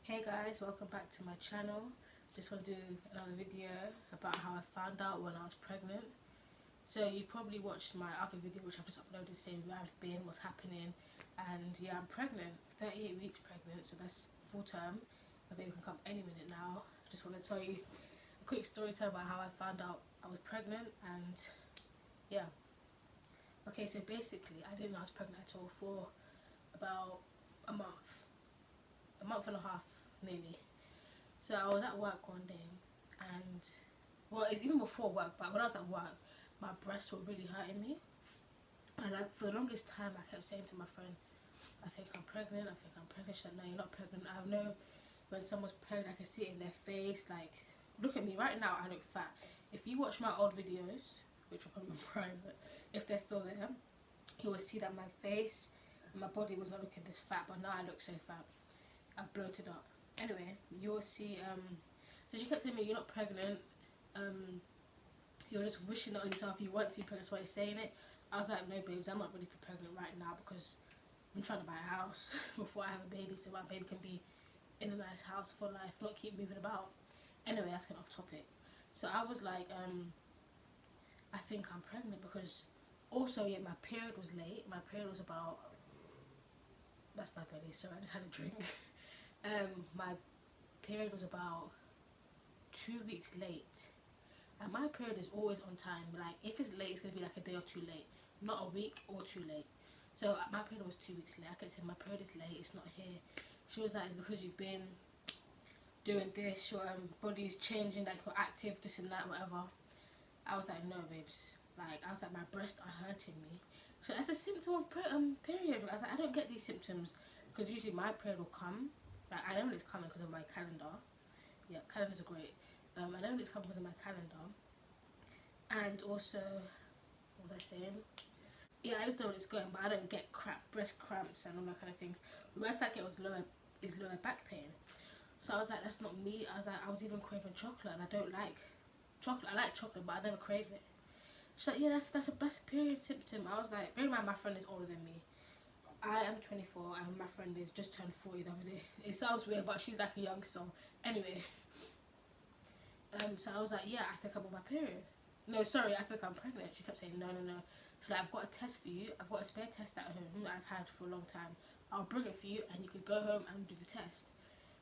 Hey guys, welcome back to my channel. Just want to do another video about how I found out when I was pregnant. So you've probably watched my other video which I've just uploaded saying where I've been, what's happening, and yeah, I'm pregnant, 38 weeks pregnant, so that's full term. My baby can come any minute now. Just want to tell you a quick story time about how I found out I was pregnant, and yeah. Okay, so basically I didn't know I was pregnant at all for about a month and a half nearly. So I was at work one day and, well, even before work, but when I was at work, my breasts were really hurting me. And like for the longest time, I kept saying to my friend, I think I'm pregnant, I think I'm pregnant. She's like, no, you're not pregnant. I know when someone's pregnant, I can see it in their face. Like, look at me, right now I look fat. If you watch my old videos, which are probably private, if they're still there, you will see that my face and my body was not looking this fat, but now I look so fat. I've bloated up. Anyway, you'll see, so she kept telling me, you're not pregnant, you're just wishing it on yourself, you want to be pregnant, that's why you're saying it. I was like, no babes, I'm not ready to be pregnant right now because I'm trying to buy a house before I have a baby, so my baby can be in a nice house for life, not keep moving about. Anyway, that's kind of off topic. So I was like, I think I'm pregnant because also, yeah, my period was late. My period was about, that's my belly, so I just had a drink. My period was about 2 weeks late, and my period is always on time. Like if it's late, it's gonna be like a day or two late, not a week or too late. So my period was 2 weeks late. I kept saying my period is late, it's not here. She was like, it's because you've been doing this, your body's changing, like you're active, this and that, whatever. I was like, no babes, like I was like, my breasts are hurting me. So that's a symptom of period. I was like, I don't get these symptoms because usually my period will come, like I know when it's coming because of my calendar. Yeah, calendars are great. I know when it's coming because of my calendar. And also, what was I saying? Yeah, I just know when it's going, but I don't get breast cramps and all that kind of things. The worst I get was lower back pain. So I was like, that's not me. I was like, I was even craving chocolate, and I don't like chocolate. I like chocolate, but I never crave it. She's like, yeah, that's a period symptom. I was like, bear in mind, my friend is older than me. I am 24 and my friend is just turned 40 the other day. It sounds weird, but she's like a young soul. Anyway, so I was like, yeah, I think I'm on my period. No, sorry, I think I'm pregnant. She kept saying, no, no, no. She's like, I've got a test for you. I've got a spare test at home that I've had for a long time. I'll bring it for you and you could go home and do the test.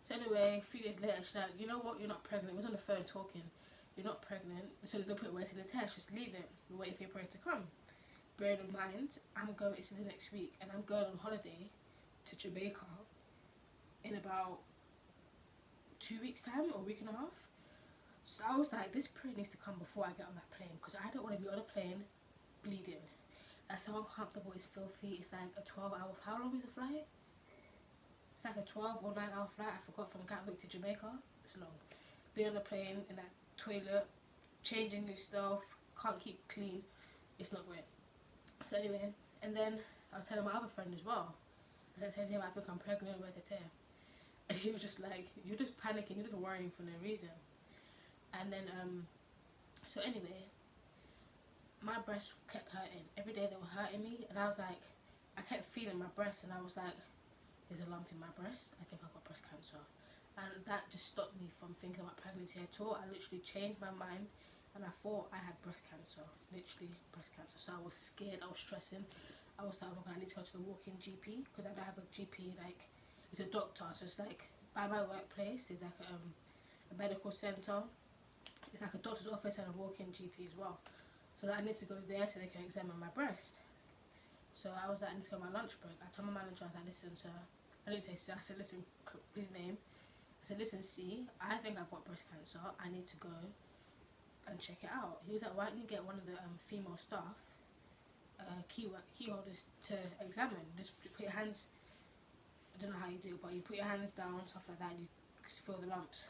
So anyway, a few days later, she's like, you know what, you're not pregnant. We was on the phone talking. You're not pregnant, so there's no point waiting the test. Just leave it. We're waiting for your period to come. Bearing in mind, I'm going, it's the next week, and I'm going on holiday to Jamaica in about 2 weeks time or a week and a half. So I was like, this period needs to come before I get on that plane because I don't want to be on a plane bleeding. That's so uncomfortable. It's filthy. It's like a 12-hour, how long is the flight? It's like a 12 or 9-hour flight. I forgot, from Gatwick to Jamaica. It's long. Being on a plane in that toilet, changing new stuff, can't keep clean. It's not great. So anyway, and then I was telling my other friend as well. I was telling him I think I'm pregnant, where's the tear? And he was just like, you're just panicking, you're just worrying for no reason. And then, so anyway, my breasts kept hurting. Every day they were hurting me, and I was like, I kept feeling my breasts, and I was like, there's a lump in my breast. I think I've got breast cancer. And that just stopped me from thinking about pregnancy at all. I literally changed my mind, and I thought I had breast cancer. Literally breast cancer. So I was scared, I was stressing. I was like, oh my god, I need to go to the walk-in GP, because I don't have a GP, like, it's a doctor. So it's like, by my workplace, there's like a medical centre. It's like a doctor's office and a walk-in GP as well. So I need to go there so they can examine my breast. So I was like, I need to go on my lunch break. I told my manager, I was like, listen, sir. I didn't say sir, I said, listen, his name. I said, listen, see, I think I've got breast cancer. I need to go and check it out. He was like, why don't you get one of the female staff, key holders, to examine? Just put your hands, I don't know how you do it, but you put your hands down, stuff like that, and you feel the lumps.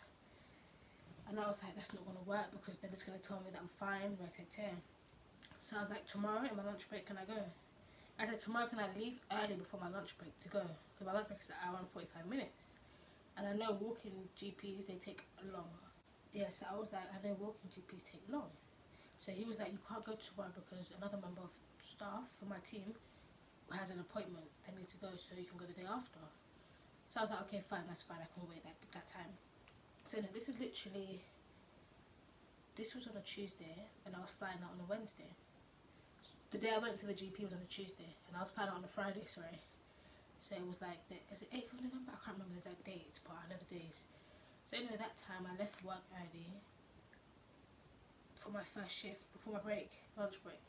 And I was like, that's not going to work because then it's going to tell me that I'm fine, right. So I was like, tomorrow in my lunch break, can I go? I said, tomorrow can I leave early before my lunch break to go? Because my lunch break is an hour and 45 minutes. And I know walking GPs, they take long. Yeah, so I was like, I know walking GPs take long. So he was like, you can't go tomorrow because another member of staff from my team has an appointment. They need to go, so you can go the day after. So I was like, okay, fine, that's fine, I can wait that time. So no, this was on a Tuesday, and I was flying out on a Wednesday. The day I went to the GP was on a Tuesday, and I was flying out on a Friday, sorry. So it was like, is it 8th of November? I can't remember the exact date, but I know the days. So anyway, that time I left work early for my first shift, before my break, lunch break.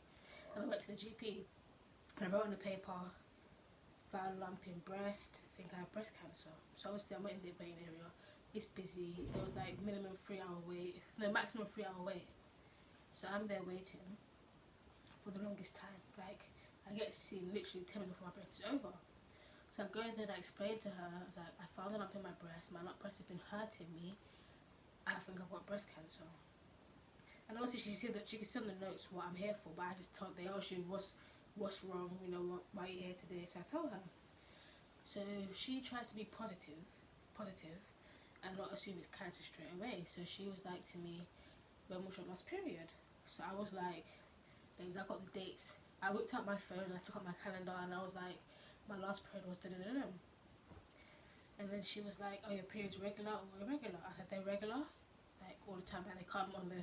And I went to the GP, and I wrote on the paper, found lump in breast, I think I have breast cancer. So obviously I'm in the waiting area, it's busy, there was like minimum 3 hour wait, no, maximum 3 hour wait. So I'm there waiting for the longest time, like I get seen literally 10 minutes before my break is over. So I go in there and I explained to her, I was like, I found a lump in my breast has been hurting me, I think I've got breast cancer. And obviously she said that she could send the notes what I'm here for, but I just told, they asked you what's wrong, you know, why are you here today? So I told her. So she tries to be positive, and not assume it's cancer straight away. So she was like to me, when was your last period? So I was like, I got the dates. I whipped out my phone and I took out my calendar, and I was like, my last period was da-da-da-da. And then she was like, oh, your period's regular or irregular? I said, they're regular, like all the time, and they come on the,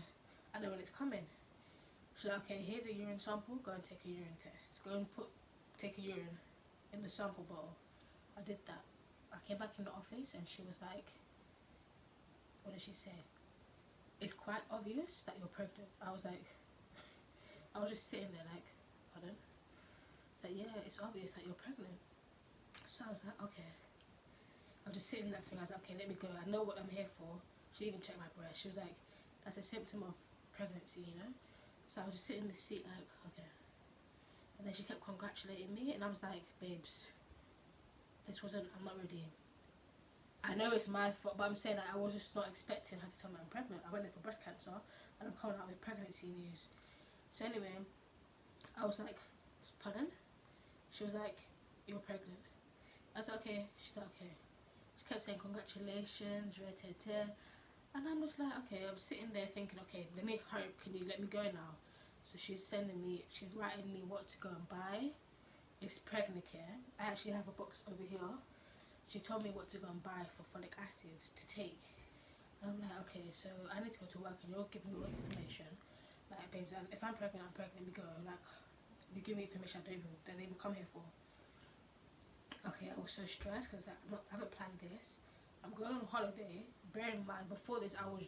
I know when it's coming. She's like, okay, here's a urine sample, go and take a urine test. Go and take a urine in the sample bowl. I did that. I came back in the office and she was like, what did she say? It's quite obvious that you're pregnant. I was like, I was just sitting there like, pardon? Like, yeah, it's obvious that you're pregnant. So I was like, okay. I was just sitting in that thing, I was like, okay, let me go. I know what I'm here for. She even checked my breast. She was like, that's a symptom of pregnancy, you know? So I was just sitting in the seat like, okay. And then she kept congratulating me, and I was like, babes, I'm not ready. I know it's my fault, but I'm saying that I was just not expecting her to tell me I'm pregnant. I went there for breast cancer, and I'm coming out with pregnancy news. So anyway, I was like, pardon? She was like, you're pregnant. I was like, okay. She's like, okay. She kept saying congratulations, and I'm just like, okay. I'm sitting there thinking, okay, let me hurry. Can you let me go now? So she's writing me what to go and buy. It's Pregnacare. I actually have a box over here. She told me what to go and buy for folic acid to take. And I'm like, okay, so I need to go to work and you're giving me all information. Like, babes, if I'm pregnant, let me go. Like, you give me information I don't even come here for. Okay, I was so stressed because I haven't planned this. I'm going on holiday. Bear in mind, before this, I was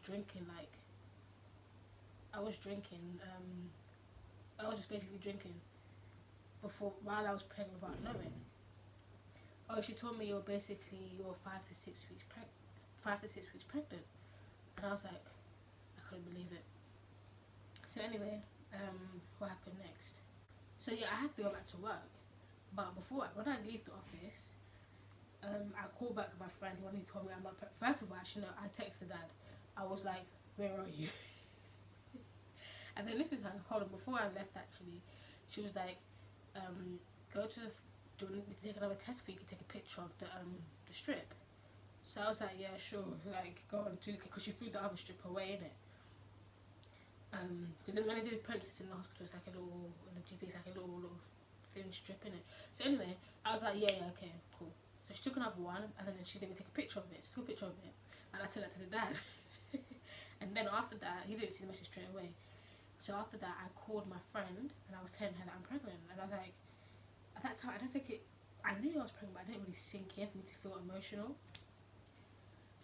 just basically drinking while I was pregnant without knowing. Oh, she told me you're 5 to 6 weeks pregnant, and I was like, I couldn't believe it. So anyway, what happened next? So yeah, I had to go back to work, but when I leave the office, I called back my friend when he told me I'm not pregnant. First of all, actually, no, I texted Dad. I was like, where are you? And then this is her. Hold on, before I left, actually, she was like, go to do you need to take another test for you? You can take a picture of the strip. So I was like, yeah, sure, like, go on, because she threw the other strip away, innit? Because then when I do pregnancy in the hospital, it's like a little, in the GP, it's like a little thin strip, innit? So anyway, I was like, yeah, okay, cool. So she took another one, and then she didn't take a picture of it. She took a picture of it, and I sent that to the dad. And then after that, he didn't see the message straight away. So after that, I called my friend, and I was telling her that I'm pregnant, and I was like, at that time, I knew I was pregnant, but I didn't really sink in for me to feel emotional.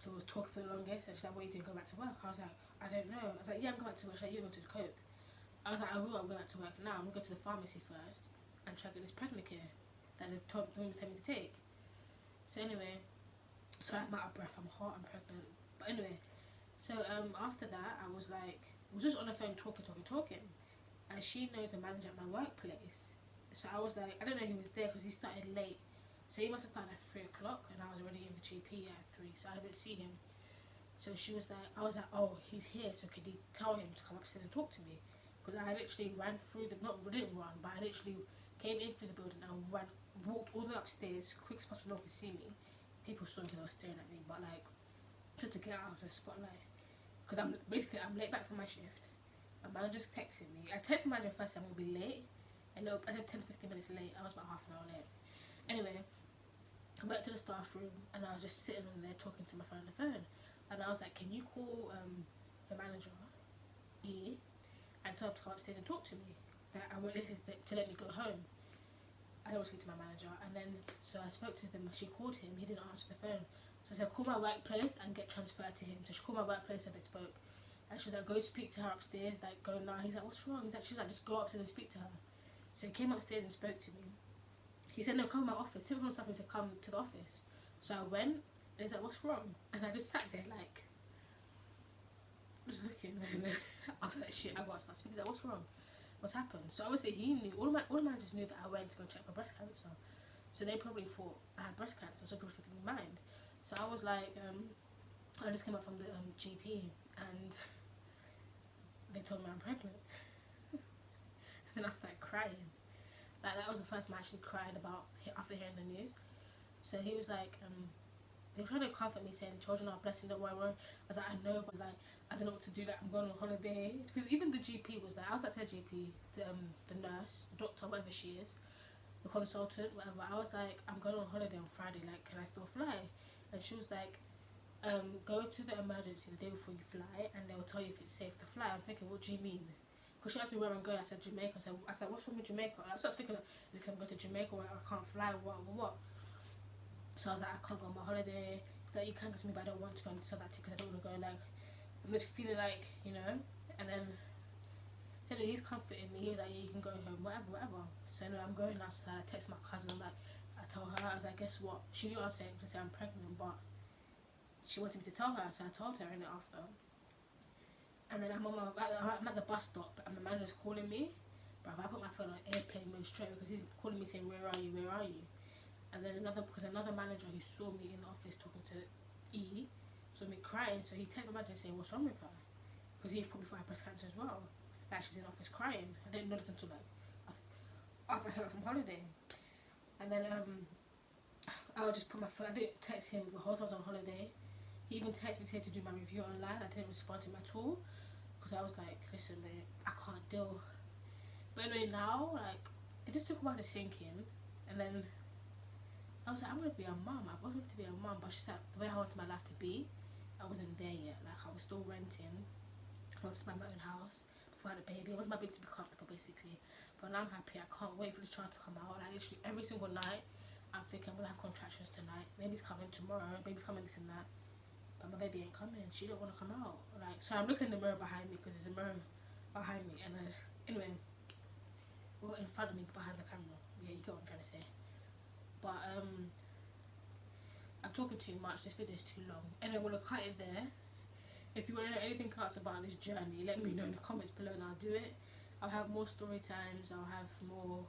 So we was talking for the longest, and she's like, what are you doing, go back to work? I was like, I don't know. I was like, yeah, I'm going back to work. She's like, you're going to cope. I was like, I'm going back to work now. I'm going to go to the pharmacy first and try to get this Pregnacare that they've told me to take. So anyway, so I'm out of breath, I'm hot, I'm pregnant. But anyway, so after that, I was just on the phone talking. And she knows the manager at my workplace. So I was like, I don't know he was there because he started late. So he must have started at 3 o'clock, and I was already in the GP at 3, so I didn't see him. So she was like, I was like, oh, he's here, so could you tell him to come upstairs and talk to me? Because I literally ran through didn't run, but I literally came in through the building and walked all the way upstairs, quick as possible, no one could see me. People saw me, they were staring at me, but like, just to get out of the spotlight. Because I'm late back for my shift. My manager's texting me. I texted my manager first, I'm going to be late. I said 10 to 15 minutes late. I was about half an hour late. Anyway, I went to the staff room and I was just sitting on there talking to my friend on the phone. And I was like, can you call the manager, E, and tell him to come upstairs and talk to me? That I want this is to let me go home. I don't want to speak to my manager. And then, so I spoke to them. She called him. He didn't answer the phone. So I said, call my workplace and get transferred to him. So she called my workplace and they spoke. And she was like, go speak to her upstairs. Like, go now. He's like, what's wrong? She's like, just go upstairs and speak to her. So he came upstairs and spoke to me. He said, no, come to my office. Took him something to come to the office. So I went, and he's like, what's wrong? And I just sat there, like, just looking. And I was like, shit, I gotta start speaking. He's like, what's wrong? What's happened? So obviously he knew, all the managers knew that I went to go check for breast cancer. So they probably thought I had breast cancer, so people freaking mind. So I was like, I just came up from the GP, and they told me I'm pregnant. And then I started crying. Like, that was the first time I actually cried about after hearing the news. So he was like, they were trying to comfort me, saying children are a blessing, don't worry. I was like, I know, but like, I don't know what to do, like, I'm going on holiday. Because even the GP was like, I was like to the GP, the nurse, the doctor, whatever she is, the consultant, whatever. I was like, I'm going on holiday on Friday, like, can I still fly? And she was like, go to the emergency the day before you fly, and they'll tell you if it's safe to fly. I'm thinking, what do you mean? Because she asked me where I'm going. I said Jamaica. I said what's wrong with Jamaica? I started thinking, is it because I'm going to Jamaica where I can't fly, what? So I was like, I can't go on my holiday. That you can go to me, but I don't want to go and sell that ticket. I don't want to go. Like, I'm just feeling like, you know. And then so he's comforting me. He was like, yeah, you can go home, whatever. So anyway, I'm going outside. I text my cousin. Like, I told her. I was like, guess what? She knew I was saying because I'm pregnant, but she wanted me to tell her, so I told her in it after. And then I'm at the bus stop and the manager's calling me. But I put my phone on airplane mode straight because he's calling me saying, where are you? And then another manager who saw me in the office talking to E, saw me crying, so he texted my manager saying, what's wrong with her? Because he probably thought I had breast cancer as well. Like, she's in the office crying. I didn't notice until like after I came back from holiday. And then I would just put my phone, I didn't text him the whole time I was on holiday. He even texted me saying to do my review online. I didn't respond to him at all. Because I was like, listen, I can't deal. But anyway, now, like, it just took a while to sink in. And then I was like, I'm going to be a mum. I wasn't to be a mum, but she said the way I wanted my life to be, I wasn't there yet. Like, I was still renting. I wanted to buy my own house before I had a baby. I wanted my baby to be comfortable, basically. But now I'm happy. I can't wait for this child to come out. Like, literally every single night, I'm thinking I'm going to have contractions tonight. Baby's coming tomorrow. Baby's coming this and that. But my baby ain't coming. She don't want to come out. Like, so I'm looking in the mirror behind me because there's a mirror behind me. And anyway, well, in front of me, behind the camera. Yeah, you get what I'm trying to say. But I'm talking too much. This video is too long. And I'm gonna cut it there. If you want to know anything else about this journey, let me know in the comments below, and I'll do it. I'll have more story times. I'll have more.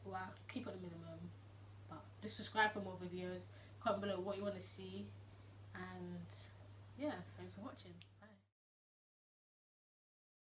Well, I'll keep it at a minimum. But just subscribe for more videos. Comment below what you want to see. And yeah, thanks for watching.